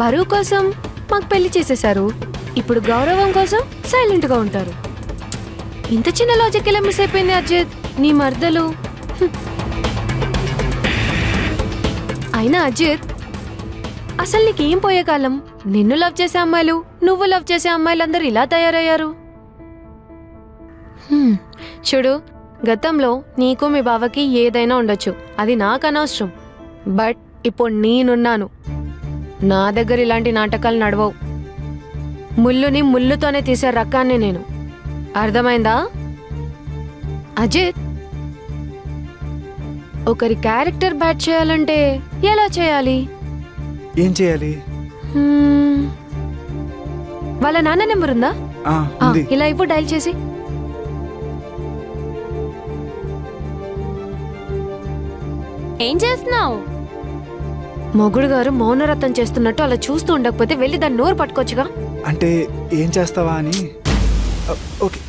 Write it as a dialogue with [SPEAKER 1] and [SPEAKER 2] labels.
[SPEAKER 1] పరువు కోసం మాకు పెళ్లి చేసేశారు. ఇప్పుడు గౌరవం కోసం సైలెంట్ గా ఉంటారు. ఇంత చిన్న లాజిక్ ఎలా మిస్ అయిపోయింది అజిత్? నీ మర్దలు. అయినా అజిత్, అసలు నీకేం పోయే కాలం? నిన్ను లవ్ చేసే అమ్మాయిలు, నువ్వు లవ్ చేసే అమ్మాయిలందరూ ఇలా తయారయ్యారు. చూడు, గతంలో నీకు మీ బావకి ఏదైనా ఉండొచ్చు, అది నాకు అనవసరం. బట్ ఇప్పుడు నేనున్నాను. నా దగ్గర ఇలాంటి నాటకాలు నడవవు. ముళ్ళుని ముళ్ళుతోనే తీసే రకాన్ని నేను. అర్థమైందా అజిత్? ఒకరి క్యారెక్టర్ బ్యాట్ చేయాలంటే ఎలా చేయాలి?
[SPEAKER 2] ఏం చేయాలి?
[SPEAKER 1] వాళ్ళ నాన్న నెంబర్ ఉందా?
[SPEAKER 2] ఉంది.
[SPEAKER 1] ఇలా ఇవ్వు, డైల్ చేసి.
[SPEAKER 3] ఏం చేస్తున్నావు?
[SPEAKER 1] మొగుడు గారు మౌనరత్నం చేస్తున్నట్టు అలా చూస్తూ ఉండకపోతే వెళ్ళి దాన్ని నోరు పట్టుకోవచ్చుగా.
[SPEAKER 2] అంటే ఏం చేస్తావా అని. ఓకే.